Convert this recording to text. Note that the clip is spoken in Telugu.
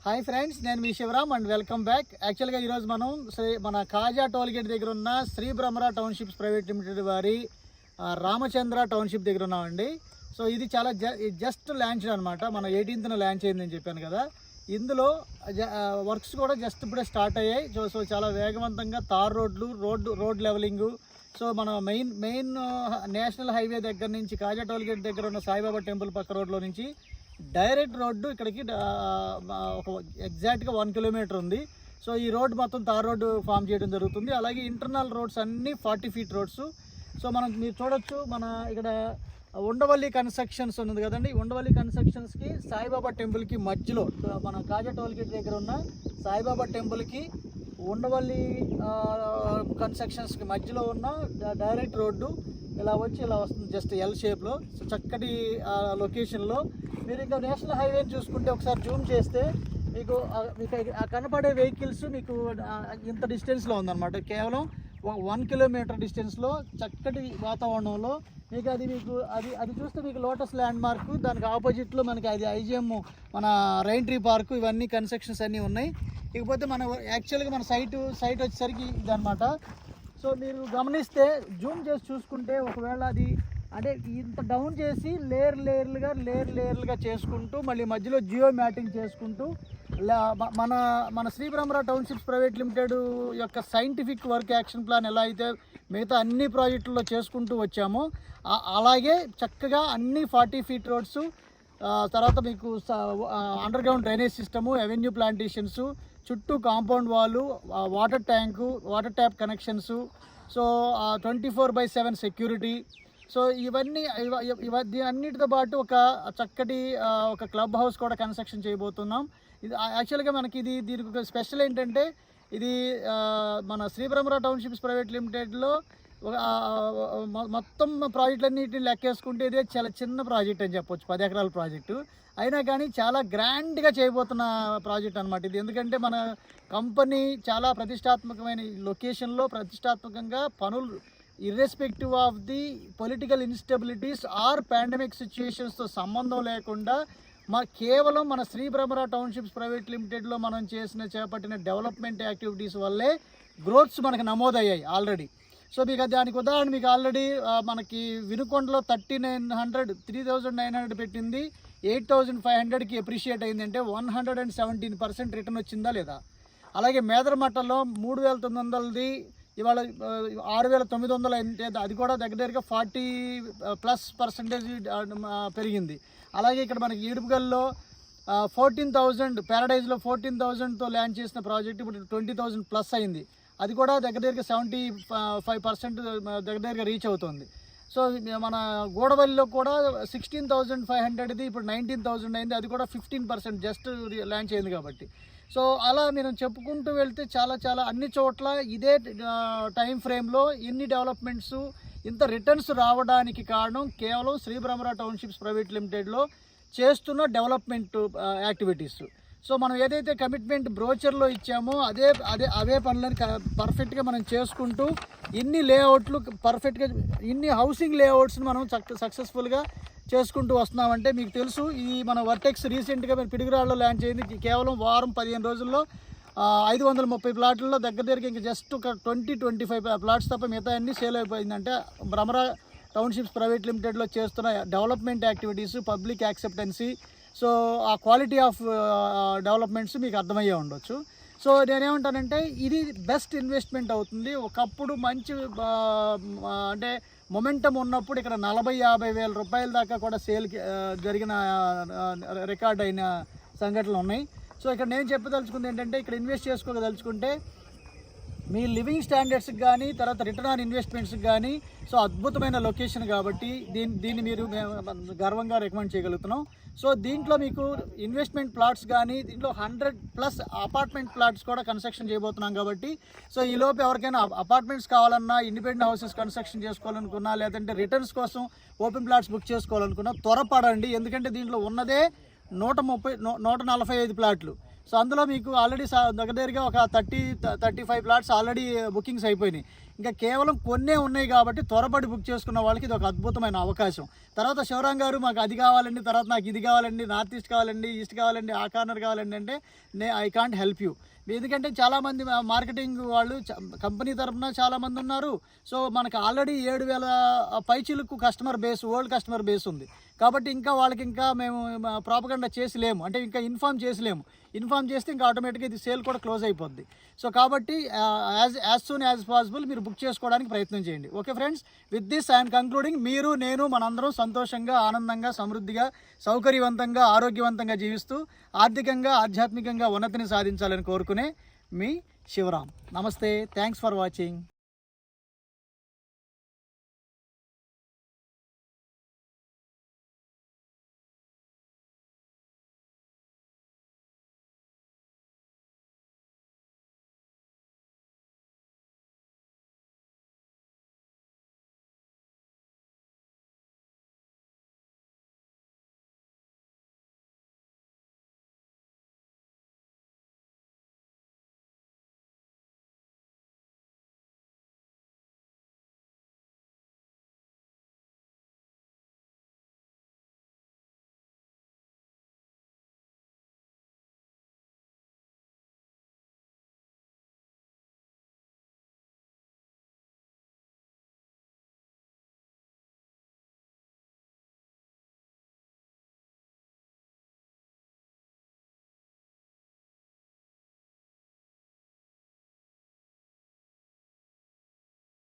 హాయ్ ఫ్రెండ్స్, నేను మీ శివరామ్ అండ్ వెల్కమ్ బ్యాక్. యాక్చువల్గా ఈరోజు మనం మన కాజా టోల్గేట్ దగ్గర ఉన్న Shri Brahmara townships private limited వారి రామచంద్ర టౌన్షిప్ దగ్గర ఉన్నామండి. సో ఇది చాలా జస్ట్ లాంచ్ అనమాట. మన 18th లాంచ్ అయిందని చెప్పాను కదా. ఇందులో వర్క్స్ కూడా జస్ట్ ఇప్పుడే స్టార్ట్ అయ్యాయి. సో చాలా వేగవంతంగా తార్ రోడ్ లెవెలింగు. సో మన మెయిన్ నేషనల్ హైవే దగ్గర నుంచి కాజా టోల్గేట్ దగ్గర ఉన్న సాయిబాబా టెంపుల్ పక్క రోడ్లో నుంచి డైరెక్ట్ రోడ్డు ఇక్కడికి ఒక ఎగ్జాక్ట్గా 1 కిలోమీటర్ ఉంది. సో ఈ రోడ్డు మొత్తం తార్ రోడ్డు ఫామ్ చేయడం జరుగుతుంది. అలాగే ఇంటర్నల్ రోడ్స్ అన్నీ 40 feet రోడ్స్. సో మీరు చూడొచ్చు, మన ఇక్కడ ఉండవల్లి కన్స్ట్రక్షన్స్ ఉంది కదండి. ఉండవల్లి కన్స్ట్రక్షన్స్కి సాయిబాబా టెంపుల్కి మధ్యలో, మన కాజా టోల్గేట్ దగ్గర ఉన్న సాయిబాబా టెంపుల్కి ఉండవల్లి కన్స్ట్రక్షన్స్కి మధ్యలో ఉన్న డైరెక్ట్ రోడ్డు ఇలా వస్తుంది, జస్ట్ ఎల్ షేప్లో. సో చక్కటి లొకేషన్లో. మీరు ఇంకా నేషనల్ హైవేని చూసుకుంటే ఒకసారి జూమ్ చేస్తే మీకు కనపడే వెహికల్స్ మీకు ఇంత డిస్టెన్స్లో ఉందన్నమాట. కేవలం 1 కిలోమీటర్ డిస్టెన్స్లో చక్కటి వాతావరణంలో మీకు అది చూస్తే మీకు లోటస్ ల్యాండ్ మార్క్, దానికి ఆపోజిట్లో మనకి అది ఐజిఎం, మన రైన్ ట్రీ పార్కు, ఇవన్నీ కన్స్ట్రక్షన్స్ అన్నీ ఉన్నాయి. ఇకపోతే మన యాక్చువల్గా మన సైట్ వచ్చేసరికి ఇదనమాట. సో మీరు గమనిస్తే జూమ్ చేసి చూసుకుంటే, ఒకవేళ అది అంటే ఇంత డౌన్ చేసి లేయర్లుగా చేసుకుంటూ మళ్ళీ మధ్యలో జియో మ్యాటింగ్ చేసుకుంటూ మన Shri Brahmara townships private limited యొక్క సైంటిఫిక్ వర్క్ యాక్షన్ ప్లాన్ ఎలా అయితే మిగతా అన్ని ప్రాజెక్టుల్లో చేసుకుంటూ వచ్చామో అలాగే చక్కగా అన్ని 40 feet రోడ్స్, తర్వాత మీకు under ground drainage system, avenue plantations, చుట్టూ కాంపౌండ్ వాళ్ళు, water tank, water tap connections, so 24/7 security. So ఇవన్నీ అన్నిటితో పాటు ఒక చక్కటి ఒక క్లబ్ హౌస్ కూడా కన్స్ట్రక్షన్ చేయబోతున్నాం. ఇది యాక్చువల్గా మనకి దీనికి ఒక స్పెషల్ ఏంటంటే, ఇది మన శ్రీ బ్రహ్మరా టౌన్షిప్స్ ప్రైవేట్ లిమిటెడ్లో మొత్తం ప్రాజెక్టులన్నింటిని లెక్కేసుకుంటే ఇదే చాలా చిన్న ప్రాజెక్ట్ అని చెప్పొచ్చు. 10 ఎకరాల ప్రాజెక్టు అయినా కానీ చాలా గ్రాండ్గా చేయబోతున్న ప్రాజెక్ట్ అనమాట ఇది. ఎందుకంటే మన కంపెనీ చాలా ప్రతిష్టాత్మకమైన లొకేషన్లో ప్రతిష్టాత్మకంగా పనులు, irrespective of the political instabilities or pandemic సిచ్యుయేషన్స్తో సంబంధం లేకుండా కేవలం మన శ్రీ బ్రహ్మరా టౌన్షిప్స్ ప్రైవేట్ లిమిటెడ్లో మనం చేపట్టిన డెవలప్మెంట్ యాక్టివిటీస్ వల్లే గ్రోత్స్ మనకు నమోదయ్యాయి ఆల్రెడీ. సో మీకు దానికి ఉదాహరణ, మీకు ఆల్రెడీ మనకి వినుకొండలో 3,900 పెట్టింది, 8,500కి అప్రిషియేట్ అయిందంటే 117% రిటర్న్ వచ్చిందా లేదా? అలాగే మేదరమట్టలో 3,900ది ఇవాళ 6,900 అంటే అది కూడా దగ్గరగా 40+% పెరిగింది. అలాగే ఇక్కడ మనకి ఈడుపుగల్లో 14,000, ప్యారడైజ్లో 14,000తో ల్యాండ్ చేసిన ప్రాజెక్ట్ ఇప్పుడు 20,000+ అయింది. అది కూడా దగ్గరగా 75% దగ్గరగా రీచ్ అవుతుంది. సో మన గూడవల్లిలో కూడా 16,500ది ఇప్పుడు 19,000 అయింది. అది కూడా 15% జస్ట్ ల్యాండ్ అయింది కాబట్టి. సో అలా మీరు చెప్పుకుంటూ వెళ్తే చాలా అన్ని చోట్ల ఇదే టైం ఫ్రేమ్లో ఇన్ని డెవలప్మెంట్స్, ఇంత రిటర్న్స్ రావడానికి కారణం కేవలం శ్రీ బ్రహ్మరా టౌన్షిప్స్ ప్రైవేట్ లిమిటెడ్లో చేస్తున్న డెవలప్మెంట్ యాక్టివిటీస్. సో మనం ఏదైతే కమిట్మెంట్ బ్రోచర్లో ఇచ్చామో అవే పనులను పర్ఫెక్ట్గా మనం చేసుకుంటూ ఇన్ని లేఅవుట్లు పర్ఫెక్ట్గా, ఇన్ని హౌసింగ్ లేఅవుట్స్ని మనం సక్సెస్ఫుల్గా చేసుకుంటూ వస్తున్నామంటే మీకు తెలుసు. ఈ మన వర్టెక్స్ రీసెంట్గా మీరు పిడుగురాళ్ళలో ల్యాండ్ చేయింది. కేవలం 10 రోజుల్లో 530 ప్లాట్లలో దగ్గరగా ఇంకా జస్ట్ ఒక 20-25 ప్లాట్స్ తప్ప మిగతా అన్నీ సేల్ అయిపోయిందంటే బ్రహ్మరా టౌన్షిప్స్ ప్రైవేట్ లిమిటెడ్లో చేస్తున్న development activities, public acceptancy, so ఆ క్వాలిటీ ఆఫ్ డెవలప్మెంట్స్ మీకు అర్థమయ్యే ఉండొచ్చు. సో నేనేమంటానంటే ఇది బెస్ట్ ఇన్వెస్ట్మెంట్ అవుతుంది. ఒకప్పుడు మంచి అంటే మొమెంటం ఉన్నప్పుడు ఇక్కడ 40-50 వేల రూపాయల దాకా కూడా సేల్ జరిగిన రికార్డ్ అయిన సంఘటనలు ఉన్నాయి. సో ఇక్కడ నేను చెప్పదలుచుకుంది ఏంటంటే, ఇక్కడ ఇన్వెస్ట్ చేసుకోదలుచుకుంటే మీ లివింగ్ స్టాండర్డ్స్కి కానీ, తర్వాత రిటర్న్ ఆన్ ఇన్వెస్ట్మెంట్స్కి కానీ, సో అద్భుతమైన లొకేషన్ కాబట్టి దీన్ని మీరు గర్వంగా రికమెండ్ చేయగలుగుతున్నాం. సో దీంట్లో మీకు ఇన్వెస్ట్మెంట్ ప్లాట్స్ కానీ, దీంట్లో 100+ అపార్ట్మెంట్ ప్లాట్స్ కూడా కన్స్ట్రక్షన్ చేయబోతున్నాం కాబట్టి, సో ఈలోపు ఎవరికైనా అపార్ట్మెంట్స్ కావాలన్నా, ఇండిపెండెంట్ హౌసెస్ కన్స్ట్రక్షన్ చేసుకోవాలనుకున్నా, లేదంటే రిటర్న్స్ కోసం ఓపెన్ ప్లాట్స్ బుక్ చేసుకోవాలనుకున్నా త్వరపడండి. ఎందుకంటే దీంట్లో ఉన్నదే 145 ప్లాట్లు. సో అందులో మీకు ఆల్రెడీ దగ్గరగా ఒక 30-35 ప్లాట్స్ ఆల్రెడీ బుకింగ్స్ అయిపోయినాయి. ఇంకా కేవలం కొన్నే ఉన్నాయి కాబట్టి త్వరపడి బుక్ చేసుకున్న వాళ్ళకి ఇది ఒక అద్భుతమైన అవకాశం. తర్వాత శివరాం గారు మాకు అది కావాలండి, తర్వాత నాకు ఇది కావాలండి, నార్త్ ఈస్ట్ కావాలండి, ఈస్ట్ కావాలండి, ఆ కార్నర్ కావాలండి అంటే ఐ కాంట్ హెల్ప్ యూ. ఎందుకంటే చాలామంది మార్కెటింగ్ వాళ్ళు కంపెనీ తరఫున చాలామంది ఉన్నారు. సో మనకు ఆల్రెడీ 7,000 పైచిలకు customer base, old customer base ఉంది కాబట్టి ఇంకా వాళ్ళకి ఇంకా మేము ప్రాపగండా చేసలేము, అంటే ఇంకా ఇన్ఫామ్ చేసలేము. ఇన్ఫామ్ చేస్తే ఇంకా ఆటోమేటిక్గా ఇది సేల్ కూడా క్లోజ్ అయిపోద్ది. సో కాబట్టి యాజ్ సూన్ యాజ్ పాసిబుల్ మీరు బుక్ చేసుకోవడానికి ప్రయత్నం చేయండి. Okay friends, with this I'm concluding. మీరు, నేను, మనందరం సంతోషంగా, ఆనందంగా, సమృద్ధిగా, సౌకర్యవంతంగా, ఆరోగ్యవంతంగా జీవిస్తూ ఆర్థికంగా, ఆధ్యాత్మికంగా ఉన్నతిని సాధించాలని కోరుకునే మీ శివరాం. నమస్తే, థ్యాంక్స్ ఫర్ వాచింగ్.